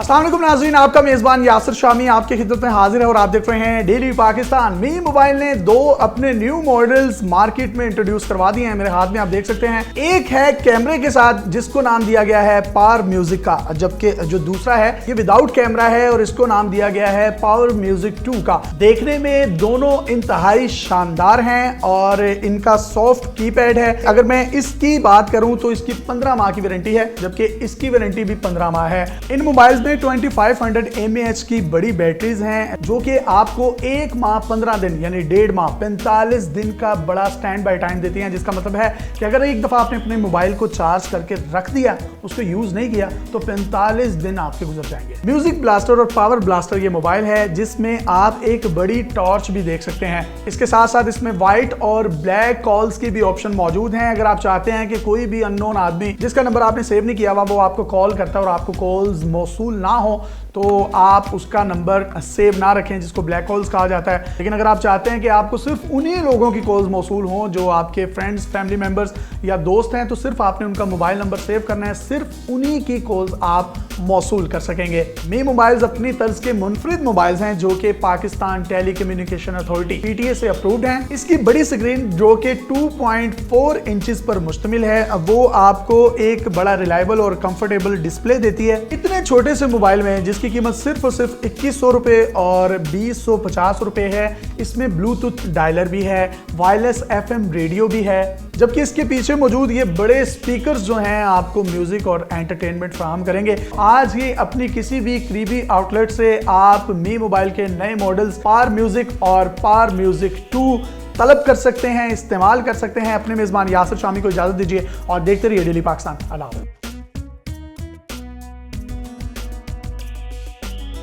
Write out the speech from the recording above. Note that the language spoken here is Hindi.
अस्सलाम वालेकुम नाज़रीन, आपका मेज़बान यासिर शामी आपकी खिदमत में हाजिर है और आप देख रहे हैं डेली पाकिस्तान। मी मोबाइल ने दो अपने न्यू मॉडल्स मार्केट में इंट्रोड्यूस करवा दिए हैं। मेरे हाथ में आप देख सकते हैं, एक है कैमरे के साथ जिसको नाम दिया गया है पावर म्यूजिक का, जबकि जो दूसरा है ये विदाउट कैमरा है और इसको नाम दिया गया है पावर म्यूजिक 2 का। देखने में दोनों इंतहाई शानदार हैं और इनका सॉफ्ट कीपैड है। अगर मैं इसकी बात करूं तो इसकी 15 माह की वारंटी है, जबकि इसकी वारंटी भी 15 माह है। इन मोबाइल्स में 2500 mAh की बड़ी बैटरीज हैं जो कि आपको 1 माह 15 दिन यानी 1.5 माह 45 दिन का बड़ा स्टैंड बाय टाइम देती हैं, जिसका मतलब है कि अगर एक दफा आपने अपने मोबाइल को चार्ज करके रख दिया, उसको यूज नहीं किया, तो 45 दिन आपके गुजर जाएंगे। म्यूजिक ब्लास्टर और पावर ब्लास्टर ये मोबाइल है जिसमें आप एक बड़ी टॉर्च भी देख सकते हैं। इसके साथ साथ इसमें व्हाइट और ब्लैक कॉल्स की भी ऑप्शन मौजूद हैं। अगर आप चाहते हैं कि कोई भी अननोन आदमी जिसका नंबर आपने सेव नहीं किया हुआ वो आपको कॉल करता है और आपको कॉल्स मौसूल ना हो, तो आप उसका नंबर सेव ना रखें, जिसको ब्लैक कॉल्स कहा जाता है। लेकिन अगर आप चाहते हैं कि आपको सिर्फ उन्हीं लोगों की कॉल्स मौसूल हों जो आपके फ्रेंड्स, फैमिली मेंबर्स या दोस्त हैं, तो सिर्फ आपने उनका मोबाइल नंबर सेव करना है, सिर्फ उन्हीं की कॉल्स आप मौसूल कर सकेंगे। मी मोबाइल्स अपनी तर्ज के मुनफरिद मोबाइल्स हैं जो कि Pakistan telecommunication authority PTA से अप्रूव्ड हैं। इसकी बड़ी स्क्रीन जो कि 2.4 इंचेस पर मुश्तमिल है, वो आपको एक बड़ा रिलायबल और कंफर्टेबल डिस्प्ले देती है। इतने छोटे से मोबाइल में जिसकी कीमत सिर्फ और सिर्फ 2100 रुपए और 2050 रुपए है, इसमें ब्लूटूथ डायलर भी है, वायरलेस FM रेडियो भी है, जबकि इसके पीछे मौजूद ये बड़े स्पीकर्स जो हैं आपको म्यूजिक और एंटरटेनमेंट फराहम करेंगे। आज ही अपनी किसी भी करीबी आउटलेट से आप मी मोबाइल के नए मॉडल्स पावर म्यूजिक और पावर म्यूजिक 2 तलब कर सकते हैं, इस्तेमाल कर सकते हैं। अपने मेजबान यासिर शामी को इजाजत दीजिए और देखते रहिए डेली पाकिस्तान। अल्लाह हाफ़िज़।